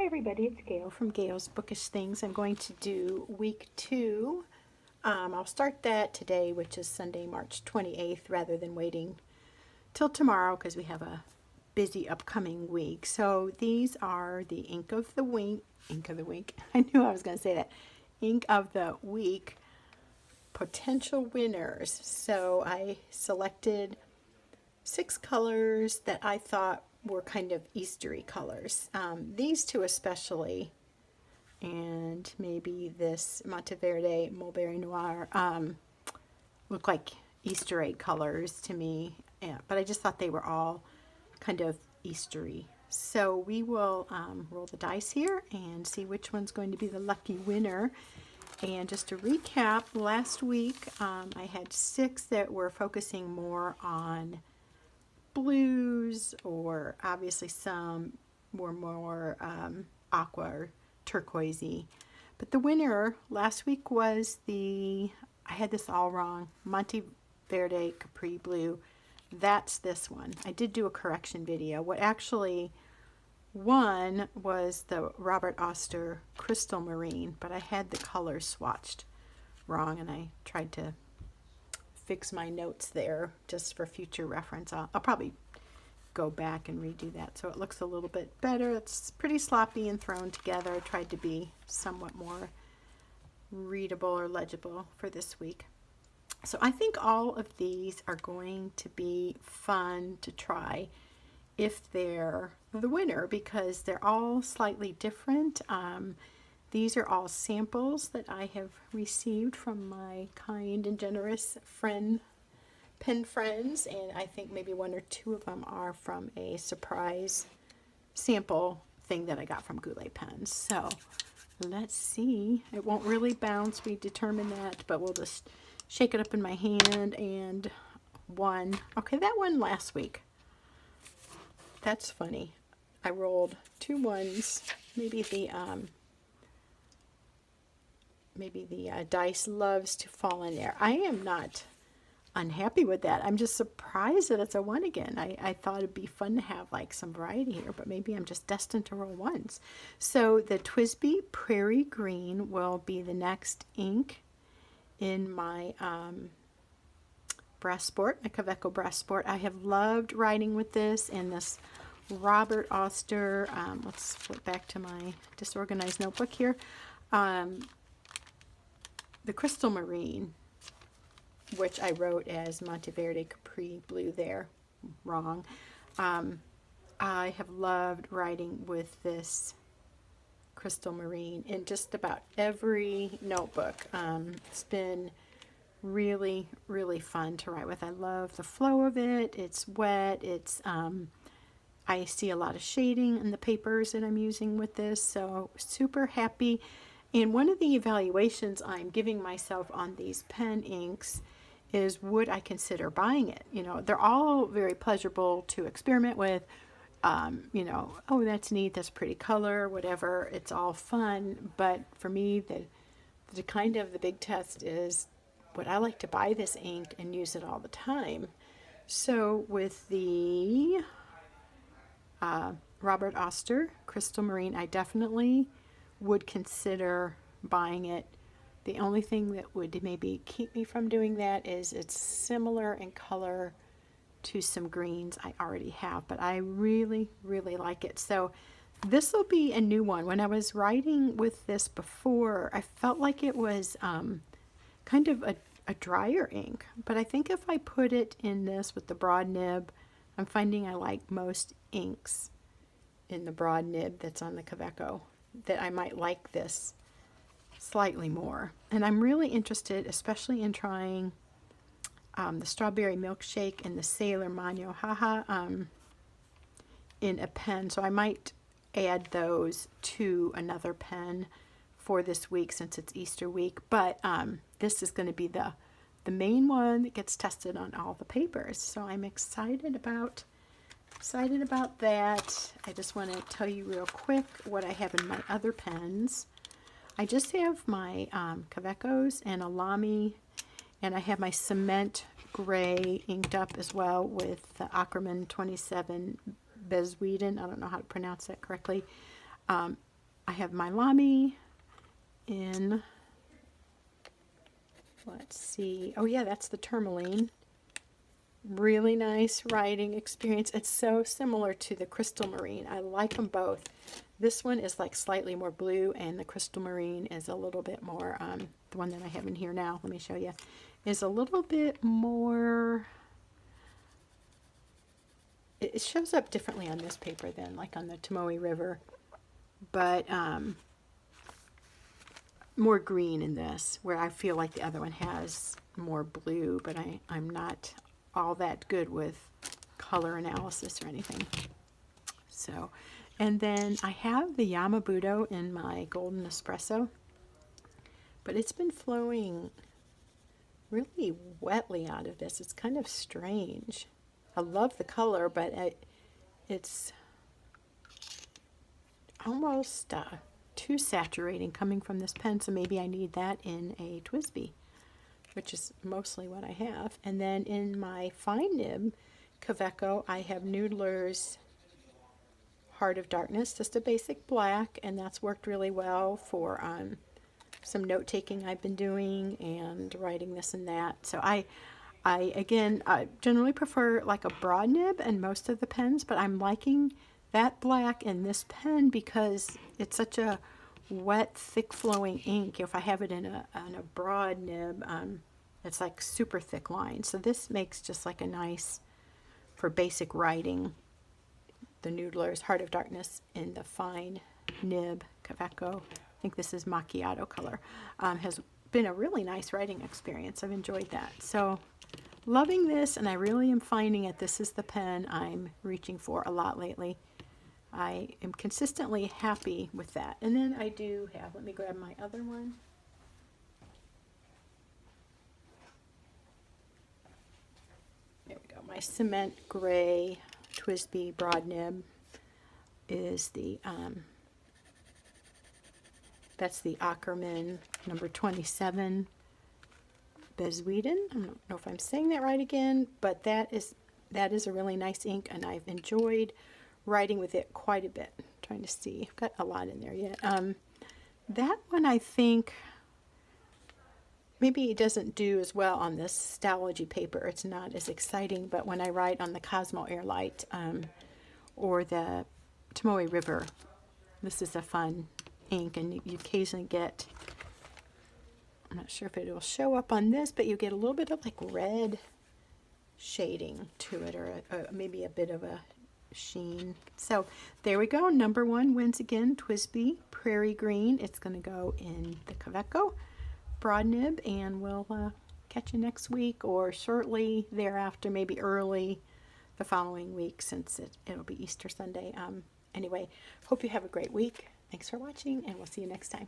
Hi everybody, it's Gail from Gail's Bookish Things. I'm going to do week 2. I'll start that today, which is Sunday, March 28th, rather than waiting till tomorrow because we have a busy upcoming week. So these are the Ink of the Week. I knew I was going to say that. Ink of the Week potential winners. So I selected 6 colors that I thought were kind of Eastery colors. These two especially, and maybe this Monteverde Mulberry Noir look like Easter egg colors to me. Yeah, but I just thought they were all kind of Eastery. So we will roll the dice here and see which one's going to be the lucky winner. And just to recap, last week I had 6 that were focusing more on blues, or obviously some were more aqua or turquoisey. But the winner last week was I had this all wrong, Monteverde Capri Blue. That's this one. I did do a correction video. What actually won was the Robert Oster Crystal Marine, but I had the colors swatched wrong, and I tried to fix my notes there just for future reference. I'll probably go back and redo that so it looks a little bit better. It's pretty sloppy and thrown together. I tried to be somewhat more readable or legible for this week. So I think all of these are going to be fun to try if they're the winner, because they're all slightly different. These are all samples that I have received from my kind and generous pen friends, and I think maybe 1 or 2 of them are from a surprise sample thing that I got from Goulet Pens. So let's see. It won't really bounce, we determined that, but we'll just shake it up in my hand. And one, okay, that one last week. That's funny. I rolled 2 ones. Maybe the dice loves to fall in there. I am not unhappy with that. I'm just surprised that it's a 1 again. I thought it'd be fun to have like some variety here, but maybe I'm just destined to roll 1s. So the TWSBI Prairie Green will be the next ink in my Brass Sport, my Kaweco Brass Sport. I have loved writing with this and this Robert Oster. Let's flip back to my disorganized notebook here. The Crystal Marine, which I wrote as Monteverde Capri Blue there, wrong. I have loved writing with this Crystal Marine in just about every notebook. It's been really, really fun to write with. I love the flow of it. It's wet. I see a lot of shading in the papers that I'm using with this, so super happy. And one of the evaluations I'm giving myself on these pen inks is, would I consider buying it? You know, they're all very pleasurable to experiment with. You know, oh, that's neat, that's pretty color, whatever. It's all fun. But for me, the kind of the big test is, would I like to buy this ink and use it all the time? So with the Robert Oster Crystal Marine, I definitely would consider buying it. The only thing that would maybe keep me from doing that is it's similar in color to some greens I already have, but I really, really like it. So this will be a new one. When I was writing with this before, I felt like it was kind of a drier ink, but I think if I put it in this with the broad nib, I'm finding I like most inks in the broad nib that's on the Kaweco, that I might like this slightly more. And I'm really interested, especially in trying the Strawberry Milkshake and the Sailor Mano Haha in a pen. So I might add those to another pen for this week since it's Easter week. But this is going to be the main one that gets tested on all the papers. So I'm excited about that. I just want to tell you real quick what I have in my other pens. I just have my Kawecos and a Lamy, and I have my cement gray inked up as well with the Ackerman 27 Bezweeden. I don't know how to pronounce that correctly. I have my Lamy in, let's see, oh yeah, that's the tourmaline. Really nice writing experience. It's so similar to the Crystal Marine. I like them both. This one is like slightly more blue, and the Crystal Marine is a little bit more, the one that I have in here now, let me show you, is a little bit more, it shows up differently on this paper than like on the Tomoe River, but more green in this, where I feel like the other one has more blue, but I'm not all that good with color analysis or anything. So, and then I have the Yamabudo in my Golden Espresso, but it's been flowing really wetly out of this. It's kind of strange. I love the color, but it's almost too saturating coming from this pen, so maybe I need that in a TWSBI, which is mostly what I have. And then in my fine nib Kaweco, I have Noodler's Heart of Darkness, just a basic black, and that's worked really well for some note-taking I've been doing and writing this and that. So I generally prefer like a broad nib in most of the pens, but I'm liking that black in this pen because it's such a wet, thick flowing ink. If I have it in a broad nib, it's like super thick lines. So this makes just like a nice, for basic writing, the Noodler's Heart of Darkness in the fine nib Kaweco. I think this is macchiato color. Has been a really nice writing experience. I've enjoyed that. So loving this, and I really am finding it. This is the pen I'm reaching for a lot lately. I am consistently happy with that. And then I do have, let me grab my other one. There we go. My cement gray TWSBI broad nib is the, that's the Ackerman number 27 Bezuieden. I don't know if I'm saying that right again, but that is a really nice ink, and I've enjoyed writing with it quite a bit. I'm trying to see, I've got a lot in there yet. That one, I think maybe it doesn't do as well on this Stalogy paper. It's not as exciting, but when I write on the Cosmo Airlight or the Tomoe River, this is a fun ink, and you occasionally get, I'm not sure if it will show up on this, but you get a little bit of like red shading to it, or maybe a bit of a sheen. So there we go. Number one wins again, TWSBI Prairie Green. It's going to go in the Kaweco broad nib, and we'll catch you next week or shortly thereafter, maybe early the following week, since it'll be Easter Sunday. Anyway, hope you have a great week. Thanks for watching, and we'll see you next time.